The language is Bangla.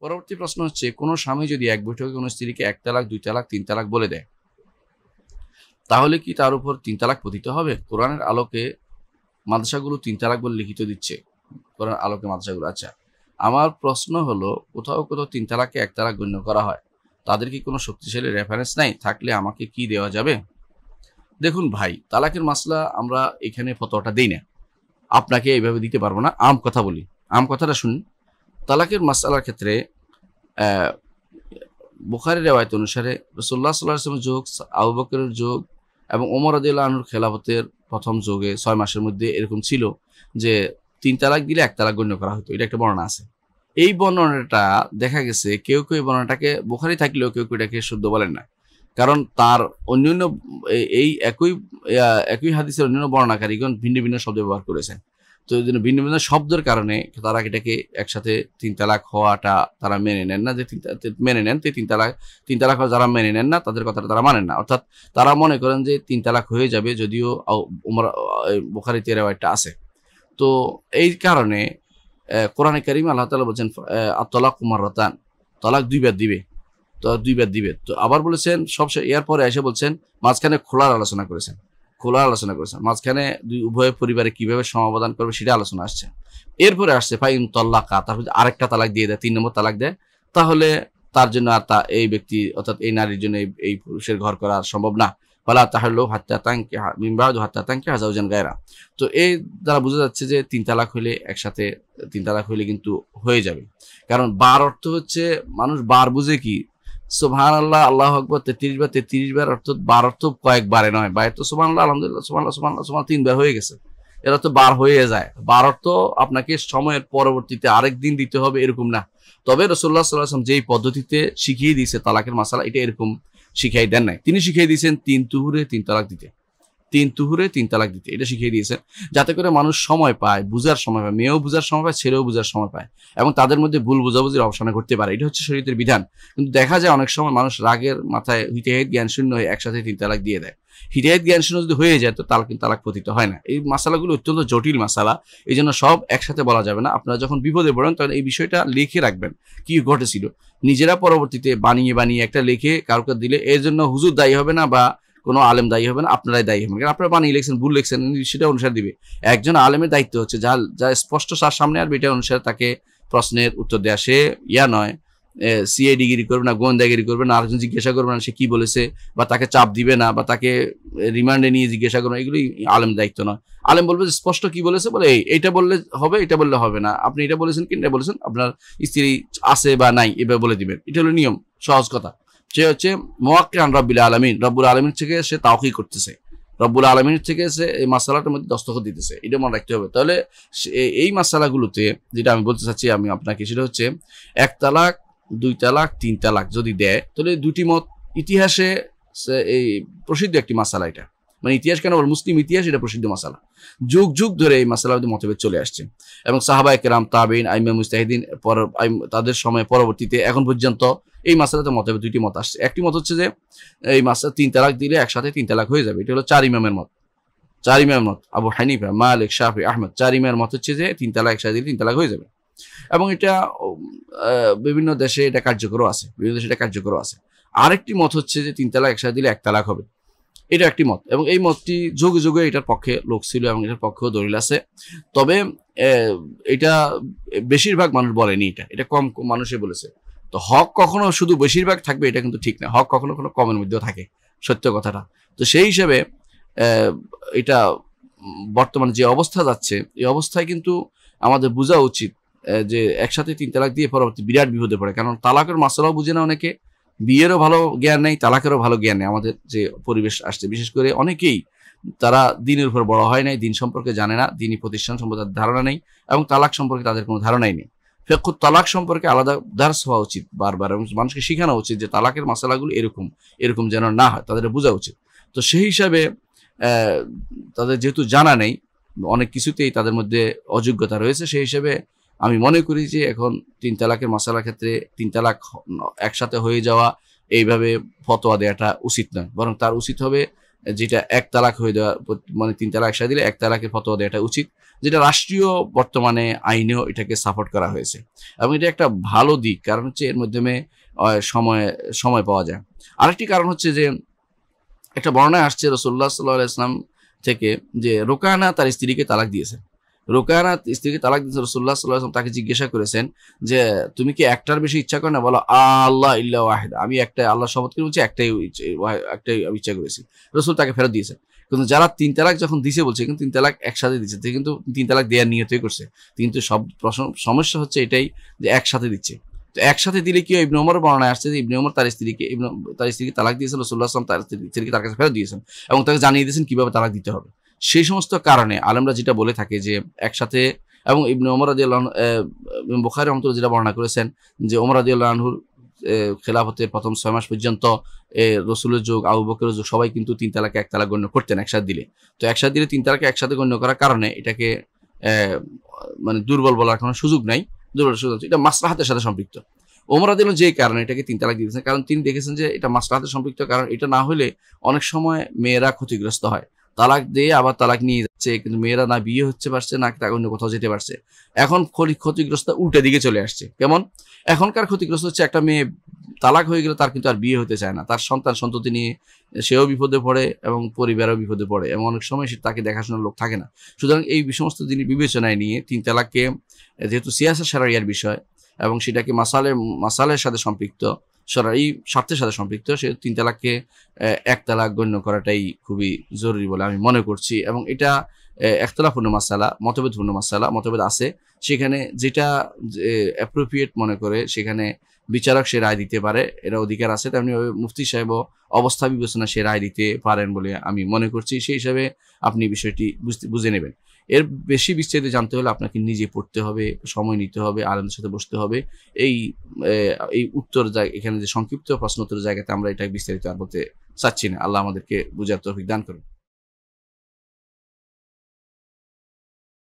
পরবর্তী প্রশ্ন হচ্ছে, কোনো স্বামী যদি এক বৈঠকে কোনো স্ত্রীকে 1 তালাক 2 তালাক 3 তালাক বলে দেয়, তাহলে কি তার উপর 3 তালাক পতিত হবে? কোরআনের আলোকে মাদ্রাসাগুলো 3 তালাক বলে লিখিত দিচ্ছে। কোরআন আলোকে মাদ্রাসাগুলো। আচ্ছা, আমার প্রশ্ন হলো, কোথাও কোথাও 3 তালাককে 1 তালাক গণ্য করা হয়, তাদের কি কোনো শক্তিশালী রেফারেন্স নাই? থাকলে আমাকে কি দেওয়া যাবে? দেখুন ভাই, তালাকের মাসলা আমরা এখানে ফতোয়াটা দেই না, আপনাকে এইভাবে দিতে পারবো না। আম কথা বলি, আম কথাটা শুনুন। তালাকের মাসলার ক্ষেত্রে বুখারীর রিওয়ায়াত অনুসারে রাসূলুল্লাহ সাল্লাল্লাহু আলাইহি ওয়াসাল্লামের যুগ, আবু বকরের যুগ এবং ওমর রাদিয়াল্লাহু আনহুর খেলাফতের প্রথম যুগে 6 মাসের মধ্যে এরকম ছিল যে 3 তালাক দিলে 1 তালাক গণ্য করা হতো। এটা একটা বর্ণনা আছে। এই বর্ণনাটা দেখা গেছে কেউ কেউ এই বর্ণনাটাকে, বুখারী থাকলেও কেউ কেউ এটাকে শুদ্ধ বলেন না, কারণ তার অন্যান্য এই একই হাদিসের অন্যান্য বর্ণনাকারীগণ ভিন্ন ভিন্ন শব্দ ব্যবহার করেছেন। তো এই জন্য ভিন্ন ভিন্ন শব্দের কারণে তারা এটাকে একসাথে 3 তালাক হওয়াটা তারা মেনে নেন না, যে মেনে নেন 3 তালাক যারা মেনে নেন না তাদের কথাটা তারা মানেন না। অর্থাৎ তারা মনে করেন যে 3 তালাক হয়ে যাবে, যদিও বুখারীতে রিওয়ায়াতটা আছে। তো এই কারণে কোরআনে কারীমে আল্লাহ তাআলা বলেছেন আত-তালাকু মাররাতান, তালাক 2 বার দিবে, তো 2 বার দিবে। তো আবার বলেছেন সবশেষে এরপরে এসে বলছেন মাঝখানে খোলার আলোচনা করেছেন, মাঝখানে উভয় পরিবারে কিভাবে সমাধান করবে সেটা আলোচনা আসছে। এরপরে আসছে ফাইন তাল্লাকা, তারপর আরেকটা তালাক দিয়ে দেয়, 3 নম্বর তালাক দেয়, তাহলে তার জন্য আর এই ব্যক্তি অর্থাৎ এই নারীর জন্য এই পুরুষের ঘর করা সম্ভব না। ফালা তাহলু হাত্তা তানকিহা মিন বাদু হাত্তা তানকিহা যাওজান গায়রা। তো এই দ্বারা বোঝা যাচ্ছে যে 3 তালাক হইলে একসাথে 3 তালাক হইলে কিন্তু হয়ে যাবে। কারণ বার অর্থ হচ্ছে, মানুষ বার বুঝে কি সুবহানাল্লাহ আল্লাহু আকবার 33 বার অর্থ বার অর্থ কয়েকবারে নয়, বার তো সুবহানাল্লাহ আলহামদুলিল্লাহ সুবহানাল্লাহ সুবহানাল্লাহ সুবহানাল্লাহ 3 বার হয়ে গেছে, এরা তো বার হয়ে যায়। বার অর্থ আপনাকে সময়ের পরবর্তীতে আরেক দিন দিতে হবে এরকম না। তবে রাসূলুল্লাহ সাল্লাল্লাহু আলাইহি ওয়াসাল্লাম যেই পদ্ধতিতে শিখিয়ে দিয়েছে তালাকের মাসালা, এটা এরকম শিখিয়ে দেন নাই। তিনি শিখিয়ে দিয়েছেন 3 তুহুরে 3 তালাক দিতে, 3 তুহুরে 3 তালাক দিতে, এটা শিখিয়ে দিয়েছেন যাতে করে মানুষ সময় পায়, বুঝার সময় পায়, মেয়েও বুঝার সময় পায়, ছেলেও বুঝার সময় পায়, এবং তাদের মধ্যে ভুল বোঝাবুঝির অবসান ঘটতে পারে। এটা হচ্ছে শরীয়তের বিধান। কিন্তু দেখা যায় অনেক সময় মানুষ রাগের মাথায় হিতাহিত জ্ঞান শূন্য হয়ে একসাথে 3 তালাক দিয়ে দেয়। হিতাহিত জ্ঞান শূন্য যদি হয়ে যায় তো তালাক পতিত হয় না। এই মাসালাগুলো অত্যন্ত জটিল মাসালা, এই জন্য সব একসাথে বলা যাবে না। আপনারা যখন বিপদে পড়েন তখন এই বিষয়টা লিখে রাখবেন, কি ঘটেছিল, নিজেরা পরবর্তীতে বানিয়ে একটা লিখে কাউকে দিলে এর জন্য হুজুর দায়ী হবে না বা কোনো আলেম দায়ী হবে না, আপনারাই দায়ী হবেন। কারণ আপনারা বানিয়ে লিখছেন, ভুল লিখছেন, সেটা অনুসারে দিবে। একজন আলেমের দায়িত্ব হচ্ছে যা স্পষ্ট তার সামনে আসবে এটা অনুসারে তাকে প্রশ্নের উত্তর দেয়া। সে নয় সিএ ডিগ্রি করবে না, গোয়েন্দাগিরি করবে না, আরেকজন জিজ্ঞাসা করবে না সে কি বলেছে, বা তাকে চাপ দিবে না, বা তাকে রিমান্ডে নিয়ে জিজ্ঞাসা করবে না, এগুলি আলেমের দায়িত্ব নয়। আলেম বলবে যে স্পষ্ট কি বলেছে, বলে এইটা বললে হবে, এটা বললে হবে না, আপনি এটা বলেছেন কি এটা বলেছেন, আপনার স্ত্রী আছে বা নাই এভাবে বলে দিবেন। এটা হলো নিয়ম, সহজ কথা। সে হচ্ছে মুওয়াক্কিআন রাব্বিল আলামিন, রব্বুল আলামিন থেকে সে তাওকীদ করতেছে, রব্বুল আলামিন থেকে সে এই মাসালাটার মধ্যে দস্তখত দিতেছে, এটা মনে রাখতে হবে। তাহলে এই মাসালাগুলোতে যেটা আমি বলতে চাচ্ছি আমি আপনাকে, সেটা হচ্ছে 1 তালাক 2 তালাক 3 তালাক যদি দেয়, তাহলে দুটি মত ইতিহাসে এই প্রসিদ্ধ একটি মাসালা। এটা মানে ইতিহাস কেন বল, মুসলিম ইতিহাস, এটা প্রসিদ্ধ মাসালা। যুগ যুগ ধরে এই মাসালার মধ্যে মতভেদ চলে আসছে, এবং সাহাবায়ে কেরাম, তাবেঈন, আইম্মা মুজতাহিদিন তাদের সময় পরবর্তীতে এখন পর্যন্ত এই মাসালাতে মতভেদ দুইটি মত আসছে। একটি মত হচ্ছে যে এই মাসালা 3 তালাক দিলে একসাথে 3 তালাক হয়ে যাবে, এটা হলো 4 ইমামের মত। 4 ইমামের মত, আবু হানিফা, মালিক, শাফি, আহমদ, 4 ইমামের মত হচ্ছে যে 3 তালাক একসাথে দিলে 3 তালাক হয়ে যাবে, এবং এটা বিভিন্ন দেশে এটা কার্যকরও আছে, আরেকটি মত হচ্ছে যে 3 তালাক একসাথে দিলে 1 তালাক হবে, এটা একটি মত, এবং এই মতটি যুগে যুগে এটার পক্ষে লোক ছিল এবং এটার পক্ষেও দলিল আছে। তবে এটা বেশিরভাগ মানুষ বলেনি, এটা কম মানুষই বলেছে। তো হক কখনো শুধু বেশিরভাগ থাকবে এটা কিন্তু ঠিক না, হক কখনো কোনো কমের মধ্যেও থাকে, সত্য কথাটা। তো সেই হিসেবে এটা বর্তমানে যে অবস্থা যাচ্ছে, এই অবস্থায় কিন্তু আমাদের বোঝা উচিত যে একসাথে 3 তালাক দিয়ে পরবর্তী বিরাট বিপদে পড়ে। কারণ তালাকের মাসালাও বুঝে না অনেকে, বিয়েরও ভালো জ্ঞান নেই, তালাকেরও ভালো জ্ঞান নেই। আমাদের যে পরিবেশ আসছে, বিশেষ করে অনেকেই তারা দিনের উপর বড় হয় নাই, দিন সম্পর্কে জানে না, দিনী প্রতিষ্ঠান সম্পর্কে ধারণা নেই, এবং তালাক সম্পর্কে তাদের কোনো ধারণাই নেই। ফিকহুত তালাক সম্পর্কে আলাদা দার্স হওয়া উচিত বারবার, এবং মানুষকে শেখানো উচিত যে তালাকের মাসালাগুলো এরকম যেন না হয়, তাদের বোঝা উচিত। তো সেই হিসাবে তাদের যেহেতু জানা নেই, অনেক কিছুতেই তাদের মধ্যে অযোগ্যতা রয়েছে, সেই হিসেবে আমি মনে করি যে এখন 3 তালাকের মাসালার ক্ষেত্রে 3 তালাক একসাথে হয়ে যাওয়া এইভাবে ফতোয়া দেওয়াটা উচিত নয়, বরং তার উচিত হবে যেটা এক তালাক হয়ে দেওয়া, মানে 3 তালাক একসাথে দিলে 1 তালাকের ফতোয়া দেওয়াটা উচিত, যেটা রাষ্ট্রীয় বর্তমানে আইনেও এটাকে সাপোর্ট করা হয়েছে। এবং এটা একটা ভালো দিক, কারণ হচ্ছে এর মাধ্যমে সময় সময় পাওয়া যায়। আরেকটি কারণ হচ্ছে যে একটা বর্ণনায় আসছে রাসূলুল্লাহ সাল্লাল্লাহু আলাইহি ওয়াসাল্লাম থেকে যে রোকানা তার স্ত্রীকে তালাক দিয়েছেন। রোকানা স্ত্রীকে তালাক দিয়েছে, রাসূলুল্লাহ সাল্লাল্লাহু আলাইহি ওয়াসাল্লাম তাকে জিজ্ঞাসা করেছেন যে তুমি কি একটার বেশি ইচ্ছা করো না? বলো আল্লাহ ইল্লা ওয়াহিদ, আমি একটা আল্লাহ শপথ করে বলছি একটাই আমি ইচ্ছা করেছি। রাসূল তাকে ফেরত দিয়েছেন। কিন্তু যারা 3 তালাক যখন দিছে বলছে, কিন্তু 3 তালাক একসাথে দিচ্ছে, কিন্তু 3 তালাক দেওয়ার নিয়তই করছে, কিন্তু সব সমস্যা হচ্ছে এটাই যে একসাথে দিচ্ছে। তো একসাথে দিলে কি হয়, ইবনে ওমর বর্ণনায় আসছে যে ইবনে ওমর তার স্ত্রীকে তালাক দিয়েছেন, রাসূলুল্লাহ সাল্লাল্লাহু আলাইহি ওয়াসাল্লাম তার স্ত্রীকে তার কাছে ফেরত দিয়েছেন এবং তাকে জানিয়ে দিয়েছেন কিভাবে তালাক দিতে হবে। সেই সমস্ত কারণে আলেমরা যেটা বলে থাকে যে একসাথে, এবং ইবনে ওমর রাদিয়াল্লাহু আনহু, বুখারী রাহমাতুল্লাহ যেটা বর্ণনা করেছেন যে ওমর রাদিয়াল্লাহু আনহুর খেলাফতের প্রথম 6 মাস পর্যন্ত রাসূলের যুগ, আবু বকরের যুগ, সবাই কিন্তু 3 তালাকে 1 তালাক গণ্য করতেন একসাথে দিলে। তো একসাথে দিলে 3 তালাকে একসাথে গণ্য করার কারণে এটাকে মানে দুর্বল বলার কোনো সুযোগ নাই। দুর্বল সুযোগ, এটা মাসলাহাতের সাথে সম্পৃক্ত। ওমর রাদিয়াল্লাহু যে কারণে এটাকে 3 তালাক দিয়েছেন, কারণ তিনি দেখেছেন যে এটা মাসলাহাতের সম্পৃক্ত, কারণ এটা না হলে অনেক সময় মেয়েরা ক্ষতিগ্রস্ত হয়। তালাক দিয়ে আবার তালাক নিয়ে যাচ্ছে, কিন্তু মেয়েরা না বিয়ে হচ্ছে পারছে, না অন্য কোথাও যেতে পারছে। এখন ক্ষতিগ্রস্ত উল্টো দিকে চলে আসছে। কেমন? এখনকার ক্ষতিগ্রস্ত হচ্ছে একটা মেয়ে তালাক হয়ে গেলে তার কিন্তু আর বিয়ে হতে চায় না, তার সন্তান সন্ততি নিয়ে সেও বিপদে পড়ে এবং পরিবারও বিপদে পড়ে, এবং অনেক সময় তাকে দেখাশোনার লোক থাকে না। সুতরাং এই সমস্ত জিনিস বিবেচনায় নিয়ে 3 তালাককে, যেহেতু সিয়াসা শারিয়ার বিষয় এবং সেটাকে মাসালের সাথে সম্পৃক্ত, শরঈ স্বার্থের সাথে সম্পৃক্ত, সে 3 তালাককে 1 তালাক গণ্য করাটাই খুবই জরুরি বলে আমি মনে করছি। এবং এটা ইখতিলাফপূর্ণ মাসালা, মতভেদপূর্ণ মাসালা, মতভেদ আছে, সেখানে যেটা অ্যাপ্রোপ্রিয়েট মনে করে সেখানে বিচারক সে রায় দিতে পারে, এর অধিকার আছে। তেমনি মুফতি সাহেবও অবস্থা বিবেচনা সে রায় দিতে পারেন বলে আমি মনে করছি। সেই হিসাবে আপনি বিষয়টি বুঝে নেবেন। এর বেশি বিস্তারিত জানতে হলে আপনাকে নিজে পড়তে হবে, সময় নিতে হবে, আলেমদের সাথে বসতে হবে। এই উত্তর এখানে যে সংক্ষিপ্ত প্রশ্ন উত্তরের জায়গাতে আমরা এটা বিস্তারিত আর বলতে চাচ্ছি না। আল্লাহ আমাদেরকে বুঝার তৌফিক দান করুন।